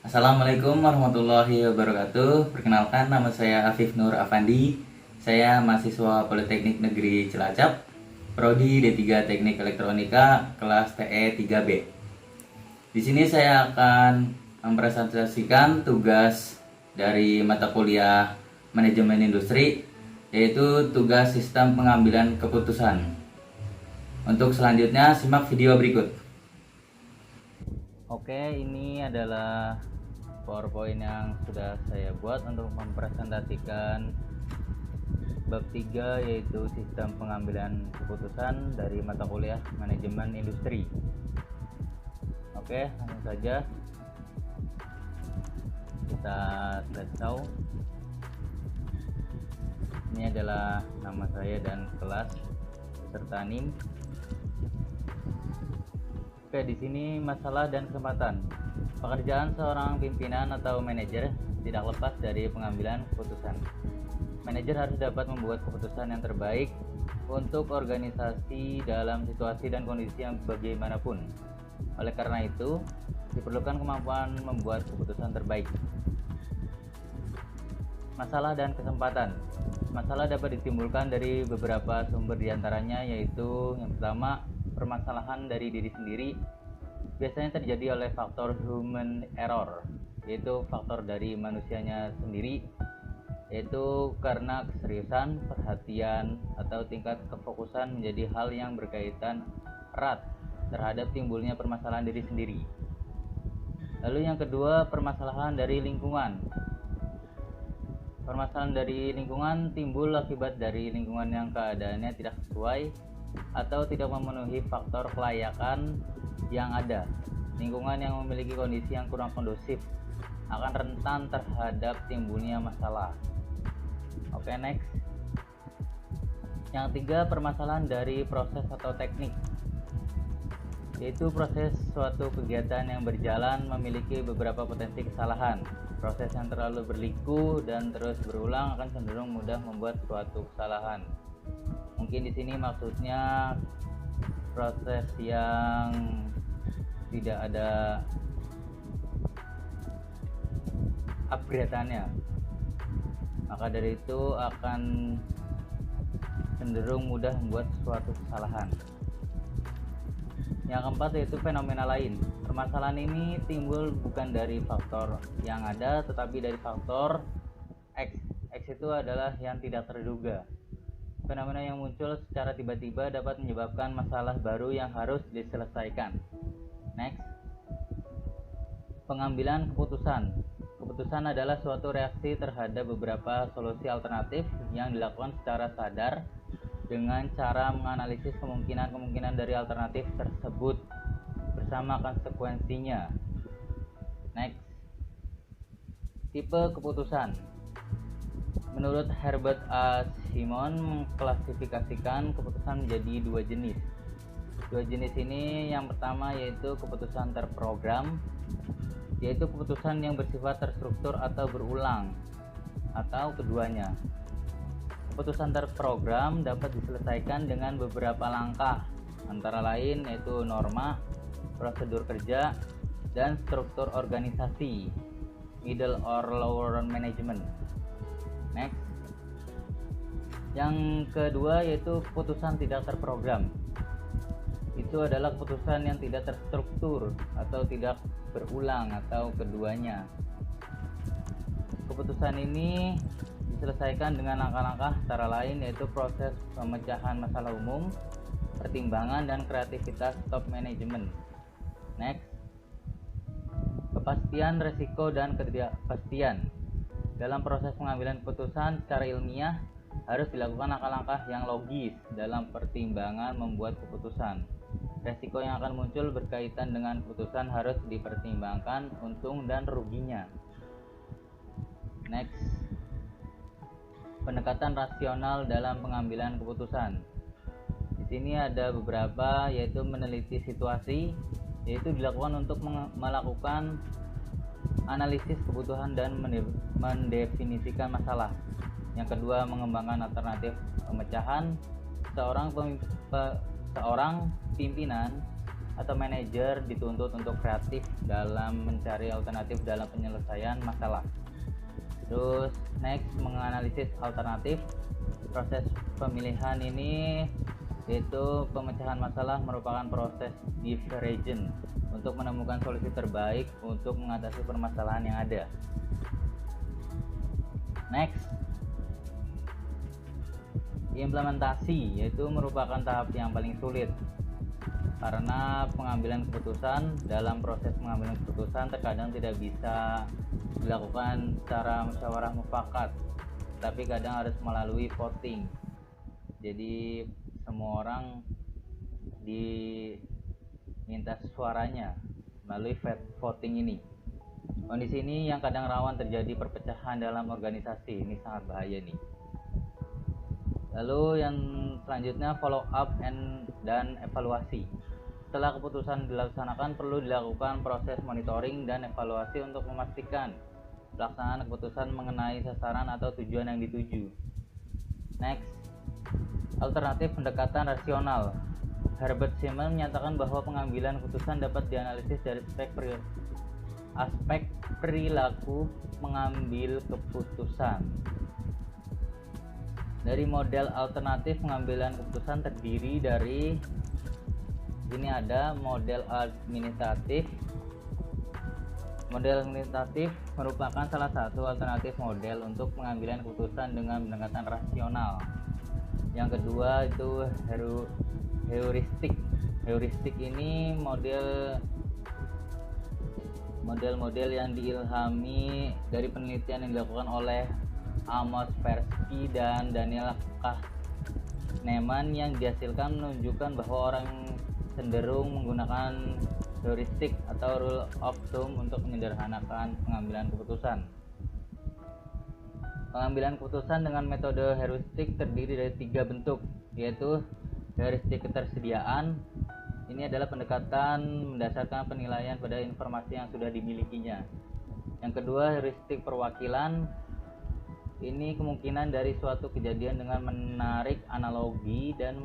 Assalamualaikum warahmatullahi wabarakatuh. Perkenalkan, nama saya Afif Nur Afandi. Saya mahasiswa Politeknik Negeri Cilacap, Prodi D3 Teknik Elektronika, kelas TE 3B. Di sini saya akan mempresentasikan tugas dari mata kuliah Manajemen Industri, yaitu tugas sistem pengambilan keputusan. Untuk selanjutnya, simak video berikut. Oke, ini adalah PowerPoint yang sudah saya buat untuk mempresentasikan bab 3, yaitu sistem pengambilan keputusan dari mata kuliah Manajemen Industri. Oke, langsung saja kita slideshow. Ini adalah nama saya dan kelas serta NIM. Oke, di sini masalah dan kesempatan. Pekerjaan seorang pimpinan atau manajer tidak lepas dari pengambilan keputusan. Manajer harus dapat membuat keputusan yang terbaik untuk organisasi dalam situasi dan kondisi yang bagaimanapun. Oleh karena itu, diperlukan kemampuan membuat keputusan terbaik. Masalah dan kesempatan. Masalah dapat ditimbulkan dari beberapa sumber, diantaranya yaitu yang pertama, permasalahan dari diri sendiri biasanya terjadi oleh faktor human error, yaitu faktor dari manusianya sendiri, yaitu karena keseriusan, perhatian, atau tingkat kefokusan menjadi hal yang berkaitan erat terhadap timbulnya permasalahan diri sendiri. Lalu yang kedua, permasalahan dari lingkungan. Permasalahan dari lingkungan timbul akibat dari lingkungan yang keadaannya tidak sesuai atau tidak memenuhi faktor kelayakan yang ada. Lingkungan yang memiliki kondisi yang kurang kondusif akan rentan terhadap timbulnya masalah. Oke, next. Yang tiga, permasalahan dari proses atau teknik, yaitu proses suatu kegiatan yang berjalan memiliki beberapa potensi kesalahan. Proses yang terlalu berliku dan terus berulang akan cenderung mudah membuat suatu kesalahan. Mungkin di sini maksudnya proses yang tidak ada upgrade-annya, maka dari itu akan cenderung mudah membuat suatu kesalahan. Yang keempat yaitu fenomena lain. Permasalahan ini timbul bukan dari faktor yang ada, tetapi dari faktor X. X itu adalah yang tidak terduga. Fenomena yang muncul secara tiba-tiba dapat menyebabkan masalah baru yang harus diselesaikan. Next. Pengambilan keputusan. Keputusan adalah suatu reaksi terhadap beberapa solusi alternatif yang dilakukan secara sadar dengan cara menganalisis kemungkinan-kemungkinan dari alternatif tersebut bersama konsekuensinya. Next. Tipe keputusan. Menurut Herbert A. Simon mengklasifikasikan keputusan menjadi dua jenis. Dua jenis ini, yang pertama yaitu keputusan terprogram, yaitu keputusan yang bersifat terstruktur atau berulang, atau keduanya. Keputusan terprogram dapat diselesaikan dengan beberapa langkah, antara lain yaitu norma, prosedur kerja, dan struktur organisasi, middle or lower management. Next. Yang kedua yaitu keputusan tidak terprogram. Itu adalah keputusan yang tidak terstruktur atau tidak berulang, atau keduanya. Keputusan ini diselesaikan dengan langkah-langkah antara lain yaitu proses pemecahan masalah umum, pertimbangan, dan kreativitas top management. Next. Kepastian resiko dan ketidakpastian. Dalam proses pengambilan keputusan secara ilmiah harus dilakukan langkah-langkah yang logis dalam pertimbangan membuat keputusan. Resiko yang akan muncul berkaitan dengan keputusan harus dipertimbangkan untung dan ruginya. Next. Pendekatan rasional dalam pengambilan keputusan. Di sini ada beberapa, yaitu meneliti situasi, yaitu dilakukan untuk melakukan analisis kebutuhan dan mendefinisikan masalah. Yang kedua, mengembangkan alternatif pemecahan. Seorang pimpinan atau manajer dituntut untuk kreatif dalam mencari alternatif dalam penyelesaian masalah. Terus next, menganalisis alternatif. Proses pemilihan ini yaitu pemecahan masalah merupakan proses divergent untuk menemukan solusi terbaik untuk mengatasi permasalahan yang ada. Next, implementasi, yaitu merupakan tahap yang paling sulit karena pengambilan keputusan. Dalam proses pengambilan keputusan terkadang tidak bisa dilakukan secara musyawarah mufakat, tapi kadang harus melalui voting. Jadi semua orang diminta suaranya melalui voting ini. Kondisi ini yang kadang rawan terjadi perpecahan dalam organisasi. Ini sangat bahaya nih. Lalu yang selanjutnya, follow up dan evaluasi. Setelah keputusan dilaksanakan, perlu dilakukan proses monitoring dan evaluasi untuk memastikan pelaksanaan keputusan mengenai sasaran atau tujuan yang dituju. Next, alternatif pendekatan rasional. Herbert Simon menyatakan bahwa pengambilan keputusan dapat dianalisis dari aspek perilaku mengambil keputusan. Dari model alternatif pengambilan keputusan terdiri dari ini ada model administratif. Model administratif merupakan salah satu alternatif model untuk pengambilan keputusan dengan pendekatan rasional. Yang kedua itu heuristik. Heuristik ini model-model yang diilhami dari penelitian yang dilakukan oleh Amos Tversky dan Daniel Kahneman yang dihasilkan menunjukkan bahwa orang cenderung menggunakan heuristik atau rule of thumb untuk menyederhanakan pengambilan keputusan. Pengambilan keputusan dengan metode heuristik terdiri dari 3 bentuk, yaitu heuristik ketersediaan. Ini adalah pendekatan mendasarkan penilaian pada informasi yang sudah dimilikinya. Yang kedua, heuristik perwakilan. Ini kemungkinan dari suatu kejadian dengan menarik analogi dan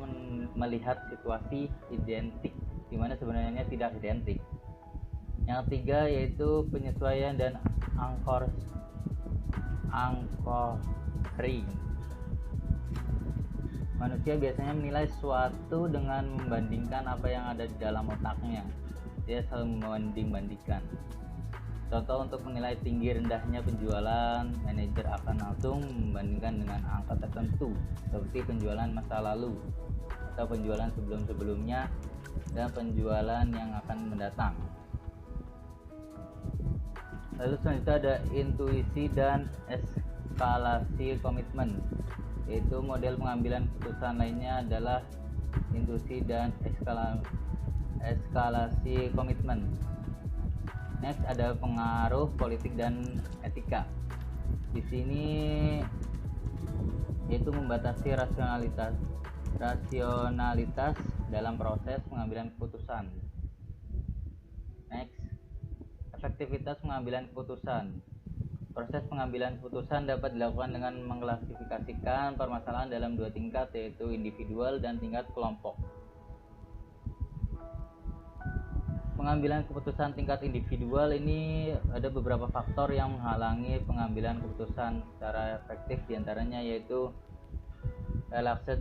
melihat situasi identik di mana sebenarnya tidak identik. Yang ketiga yaitu penyesuaian dan anchoring. Manusia biasanya menilai sesuatu dengan membandingkan apa yang ada di dalam otaknya. Dia selalu membanding-bandingkan. Contoh, untuk menilai tinggi rendahnya penjualan, manajer akan langsung membandingkan dengan angka tertentu, seperti penjualan masa lalu, atau penjualan sebelum-sebelumnya, dan penjualan yang akan mendatang. Lalu selanjutnya ada intuisi dan eskalasi komitmen, yaitu model pengambilan keputusan lainnya adalah intuisi dan eskalasi komitmen. Next ada pengaruh politik dan etika. Di sini yaitu membatasi rasionalitas dalam proses pengambilan keputusan. Next, efektivitas pengambilan keputusan. Proses pengambilan keputusan dapat dilakukan dengan mengklasifikasikan permasalahan dalam 2 tingkat, yaitu individual dan tingkat kelompok. Pengambilan keputusan tingkat individual ini ada beberapa faktor yang menghalangi pengambilan keputusan secara efektif, diantaranya yaitu relaxed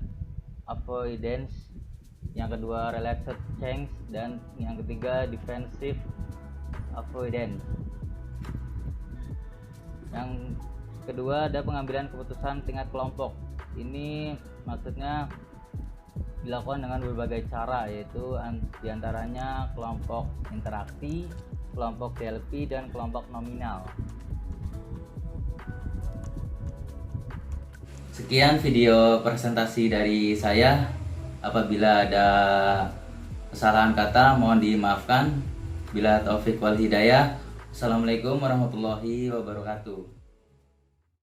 avoidance, yang kedua relaxed change, dan yang ketiga defensive avoidance. Yang kedua ada pengambilan keputusan tingkat kelompok. Ini maksudnya dilakukan dengan berbagai cara, yaitu diantaranya kelompok interaksi, kelompok DLP, dan kelompok nominal. Sekian video presentasi dari saya. Apabila ada kesalahan kata mohon dimaafkan. Bila taufik wal hidayah. Assalamualaikum warahmatullahi wabarakatuh.